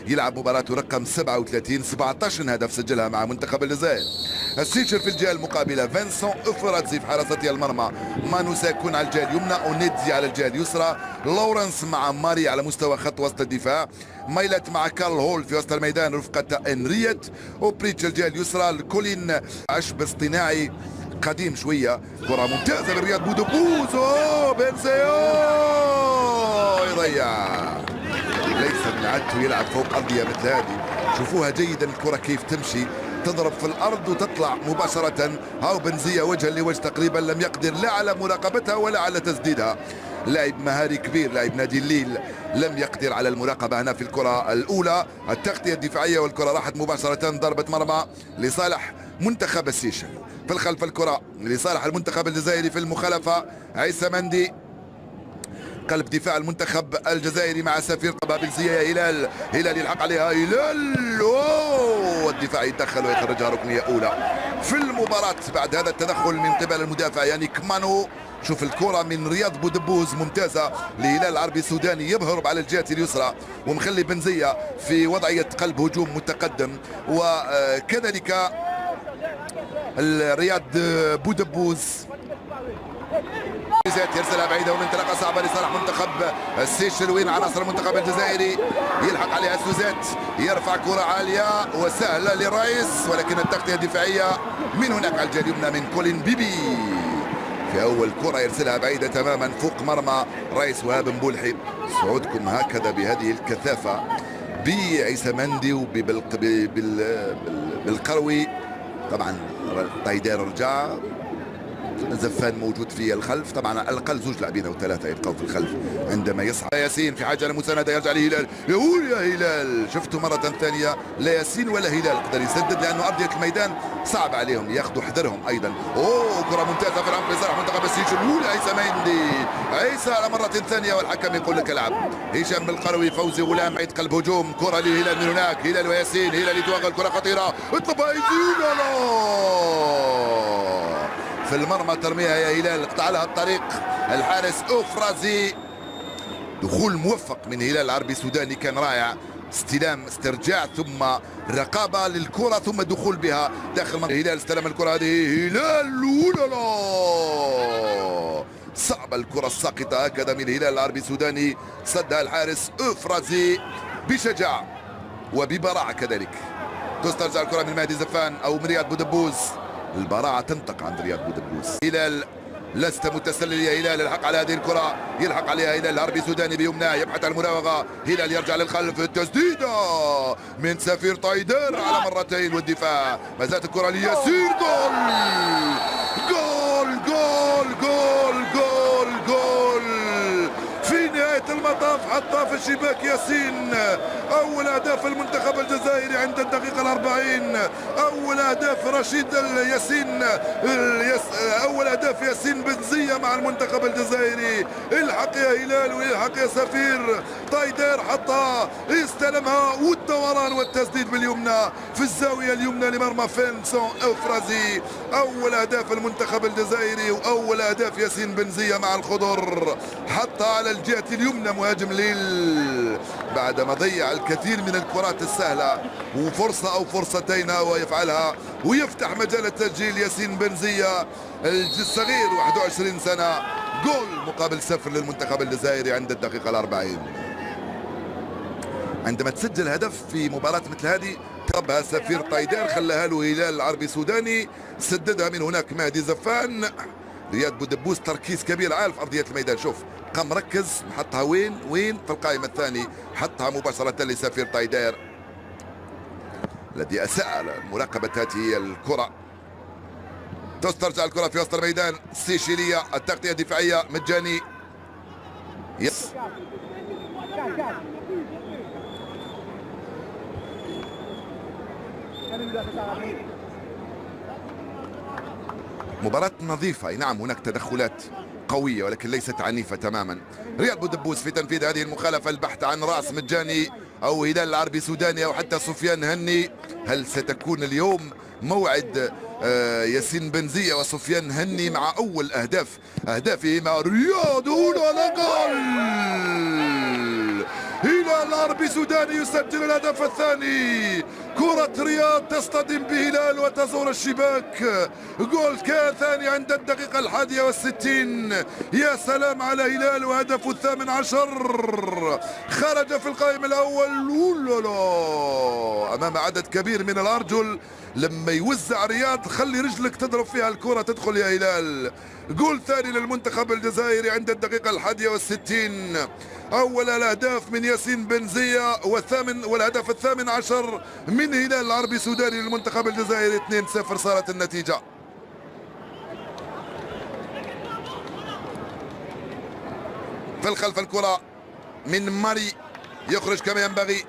يلعب مباراته رقم 37، 17 هدف سجلها مع منتخب الجزائر. السيشر في الجهه المقابله فينسون اوفراتزي في حراسه المرمى، مانو سيكون على الجهه اليمنى، اونيدزي على الجهه اليسرى، لورنس مع ماري على مستوى خط وسط الدفاع، مايلت مع كارل هول في وسط الميدان رفقه انريت، وبريتش الجهه اليسرى، الكولين عشب اصطناعي قديم شويه. كره ممتازه من رياض بودبوز، بنسيو يضيع. ليس من عادته يلعب فوق ارضيه مثل هذه. شوفوها جيدا الكره كيف تمشي، تضرب في الارض وتطلع مباشره. هاو بنزيه وجها لوجه تقريبا، لم يقدر لا على مراقبتها ولا على تسديدها. لاعب مهاري كبير، لاعب نادي الليل، لم يقدر على المراقبه هنا في الكره الاولى. التغطيه الدفاعيه والكره راحت مباشره ضربه مرمى لصالح منتخب السيشل. في الخلف الكره لصالح المنتخب الجزائري في المخالفه عيسى مندي قلب دفاع المنتخب الجزائري مع سفير بنزيه. يا هلال يلحق عليها هلال، والدفاع يتدخل ويخرجها ركنيه اولى في المباراه بعد هذا التدخل من قبل المدافع يعني كمانو. شوف الكرة من رياض بودبوز ممتازة لهلال العربي السوداني، يبهرب على الجهة اليسرى ومخلي بنزيه في وضعية قلب هجوم متقدم، وكذلك رياض بودبوز يرسلها بعيده ومنطلقه صعبه لصالح منتخب السيشل. وين عناصر المنتخب الجزائري يلحق عليها سوزات، يرفع كره عاليه وسهله للرئيس، ولكن التغطيه الدفاعيه من هناك على الجهه اليمنى من كولين بيبي في اول كره يرسلها بعيده تماما فوق مرمى رئيس وهاب مبولحي. صعودكم هكذا بهذه الكثافه بعيسى مندي وبالقروي. طبعا طيدير رجع، زفان موجود في الخلف، طبعا على الاقل زوج لاعبين او ثلاثه يبقوا في الخلف عندما يصعد. ياسين في حاجه لمسانده، يرجع لهلال، يقول يا هلال. شفتوا مره ثانيه لا ياسين ولا هلال قدر يسدد، لانه ارضيه الميدان صعب عليهم، ياخذوا حذرهم ايضا. كره ممتازه في العمق لصالح منتخب السيشل. عيسى مندي، عيسى على مره ثانيه والحكم يقول لك العب. هشام بالقروي، فوزي غلام عيد قلب هجوم، كره للهلال من هناك، هلال وياسين، هلال يتوغل، كره خطيره اطلبها ياسين، في المرمى ترميها يا هلال، قطع لها الطريق الحارس اوفرازي. دخول موفق من هلال العربي السوداني كان رائع، استلام استرجاع ثم رقابه للكره ثم دخول بها داخل منطقه. هلال استلم الكره هذه، هلال صعبه الكره الساقطه هكذا من هلال العربي السوداني، صدها الحارس اوفرازي بشجاعه وببراعه كذلك. تسترجع الكره من مهدي زفان او من رياض بودبوز، البراعة تنطق عند رياض بودبوز. هلال لست متسلل يا هلال، الحق على هذه الكرة، يلحق عليها هلال العربي السوداني بيمناه، يبحث عن المراوغة، هلال يرجع للخلف، التسديدة من سفير طايدر على مرتين والدفاع، ما زالت الكرة لياسين، جول جول جول جول جول جول في نهاية المطاف، حطها في الشباك ياسين. أول أهداف المنتخب الجزائري عند الدقيقة 40، أول أهداف رشيد ياسين، أول أهداف ياسين بنزيه مع المنتخب الجزائري. الحق يا هلال ويلحق يا سفير طايدر، حطها استلمها والدوران والتسديد باليمنى في الزاوية اليمنى لمرمى فينسون اوفرازي. أول أهداف المنتخب الجزائري وأول أهداف ياسين بنزيه مع الخضر، حطها على الجهة اليمنى مهاجم ليل بعدما ضيع الكثير من الكرات السهلة، وفرصة أو فرصتين ويفعلها ويفتح مجال التسجيل. ياسين بنزيه الصغير 21 سنة، جول مقابل 0 للمنتخب الجزائري عند الدقيقة 40. عندما تسجل هدف في مباراة مثل هذه طلبها سفير طايدير، خلاها له هلال العربي السوداني، سددها من هناك مهدي زفان. رياض بودبوز تركيز كبير عارف ارضيه الميدان، شوف قام مركز، حطها وين في القائمه الثاني، حطها مباشره لسفير طايدير الذي اساء على مراقبه هذه الكره. تسترجع الكره في وسط الميدان السيشيليه، التغطيه الدفاعيه مجاني. يس مباراة نظيفة، نعم هناك تدخلات قوية ولكن ليست عنيفة تماما. رياض بودبوز في تنفيذ هذه المخالفة، البحث عن رأس مجاني أو هلال العربي السوداني أو حتى سفيان هني. هل ستكون اليوم موعد ياسين بنزيه وسفيان هني مع أول أهدافهما؟ رياض هنا جول هلال العربي سوداني يسجل الهدف الثاني. كرة رياض تصطدم بهلال وتزور الشباك. جول كان ثاني عند الدقيقة 61. يا سلام على هلال وهدفه ال18. خرج في القائم الأول أمام عدد كبير من الأرجل. لما يوزع رياض خلي رجلك تضرب فيها الكرة تدخل يا هلال. جول ثاني للمنتخب الجزائري عند الدقيقة 61. أول الأهداف من ياسين بنزية والهدف ال18 من هلال العربي السوداني للمنتخب الجزائري. 2-0 صارت النتيجة. في الخلف الكرة من ماري يخرج كما ينبغي.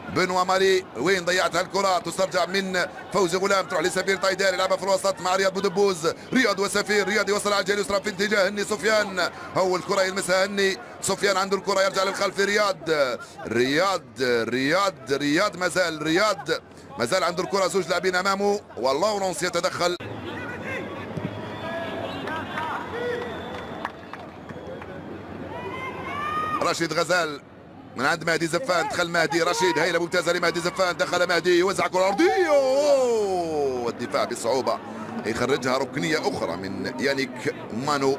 بنوا ماري وين ضيعتها الكرة؟ تسترجع من فوزي غلام تروح لسفير طايدار يلعبها في الوسط مع رياض بودبوز. رياض وسفير. رياض يوصل على الجهة اليسرى في اتجاه هني سفيان. أول كرة يلمسها هني. سفيان عنده الكرة يرجع للخلف رياض ما زال عنده الكرة. زوج لاعبين أمامه واللورنس يتدخل. رشيد غزال من عند مهدي زفان. دخل مهدي. رشيد هيله ممتازه لمهدي زفان. دخل مهدي يوزع كره ارضيه. والدفاع بصعوبه يخرجها. ركنيه اخرى من يانيك مانو.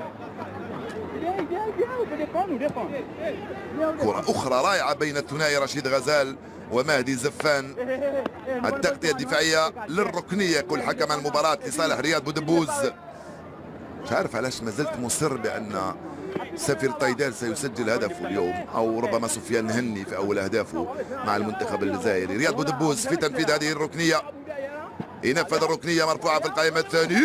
كره اخرى رائعه بين الثنائي رشيد غزال ومهدي زفان. التغطيه الدفاعيه للركنيه يقول حكم المباراه لصالح رياض بودبوز. مش عارف علاش ما زلت مصر بان سفير طايدال سيسجل هدفه اليوم او ربما سفيان هني في اول اهدافه مع المنتخب الجزائري. رياض بودبوز في تنفيذ هذه الركنيه. ينفذ الركنيه مرفوعه في القائمه الثانيه.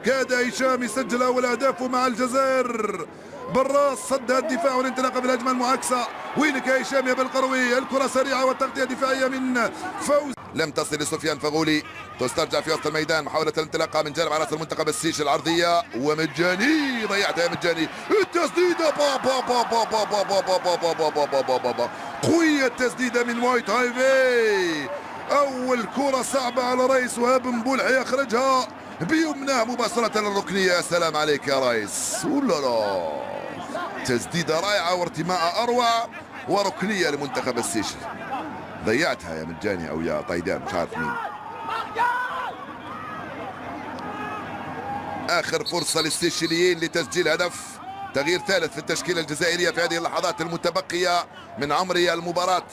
كاد هشام يسجل اول اهدافه مع الجزائر. بالراس صدها الدفاع والانطلاقه بالهجمه المعاكسه. وينك يا هشام يا بالقروي؟ الكره سريعه والتغطيه الدفاعيه من فوز لم تصل لسفيان فغولي. تسترجع في وسط الميدان. محاولة الانطلاقة من جانب عناصر المنتخب السيش العرضية ومجاني ضيعتها مجاني. التسديدة قوية التسديدة من وايت هايفي. أول كرة صعبة على رئيس وهاب مبولحي يخرجها بيمناه مباشرة للركنية. يا سلام عليك يا رئيس. لا تسديدة رائعة وارتماء أروع وركنية لمنتخب السيشل. ضيعتها يا مجاني او يا طيدان مش عارف مين. اخر فرصه للسيشليين لتسجيل هدف. تغيير ثالث في التشكيله الجزائريه في هذه اللحظات المتبقيه من عمر المباراه.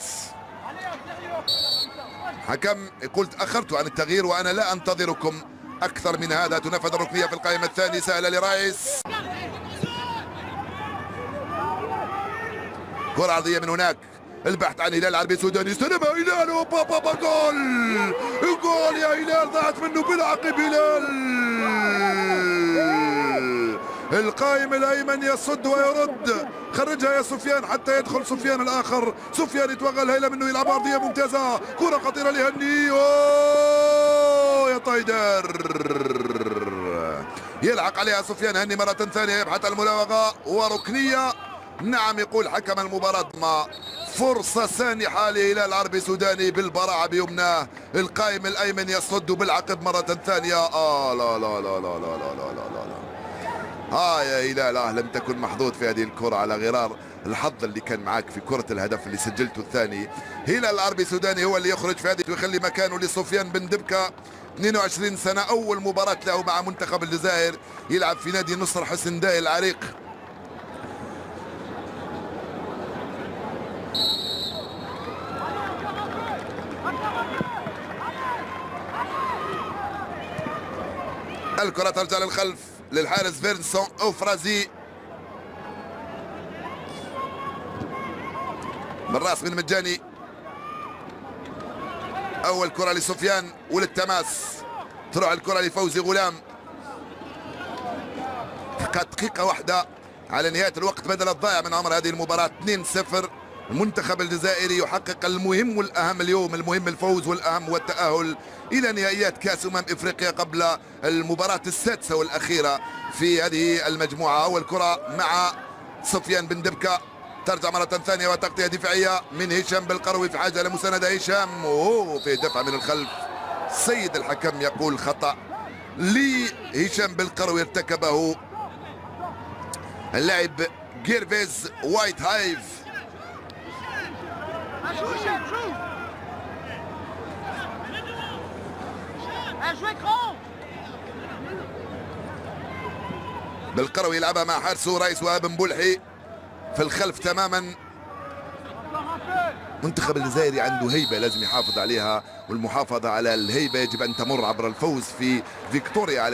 حكم يقول تاخرت عن التغيير وانا لا انتظركم اكثر من هذا. تنفذ الركنيه في القائمه الثانيه سهله لرايس. كره عرضيه من هناك. البحث عن هلال العربي السوداني. استلمها هلال. بابا جول. جول يا هلال. ضاعت منه بالعقب هلال. القائم الايمن يصد ويرد. خرجها يا سفيان حتى يدخل سفيان الاخر. سفيان يتوغل هيله منه يلعب ارضيه ممتازه. كره خطيره لهني. يا طايدر يلعق عليها سفيان هني مره ثانيه. يبحث عن المراوغه وركنيه. نعم يقول حكم المباراة ما فرصة سانحة لهلال العربي السوداني بالبراعة بيمناه. القائم الأيمن يصد بالعقب مرة ثانية. لا لا لا لا لا لا لا لا لا. يا هلال لم تكن محظوظ في هذه الكرة على غرار الحظ اللي كان معك في كرة الهدف اللي سجلته الثاني. هلال العربي السوداني هو اللي يخرج في هذه ويخلي مكانه لسفيان بن دبكة. 22 سنة. أول مباراة له مع منتخب الجزائر. يلعب في نادي نصر حسن داي العريق. الكرة ترجع للخلف للحارس فيرنسون أوفرازي. بالراس من مجاني. أول كرة لسفيان وللتماس. تروح الكرة لفوزي غلام. دقيقة واحدة على نهاية الوقت بدل الضائع من عمر هذه المباراة. 2-0. المنتخب الجزائري يحقق المهم والأهم اليوم. المهم الفوز والأهم والتأهل إلى نهائيات كأس إفريقيا قبل المباراة السادسة والأخيرة في هذه المجموعة. أول كرة مع سفيان بن دبكة. ترجع مرة ثانية وتغطية دفاعية من هشام بالقروي. في حاجة لمساندة هشام. في دفع من الخلف. سيد الحكم يقول خطأ لهشام بالقروي ارتكبه اللاعب جيرفيز وايت هايف. بالقروي يلعبها مع حارسه رئيس وهاب مبولحي في الخلف تماما. منتخب الجزائري عنده هيبة لازم يحافظ عليها، والمحافظة على الهيبة يجب أن تمر عبر الفوز في فيكتوريا.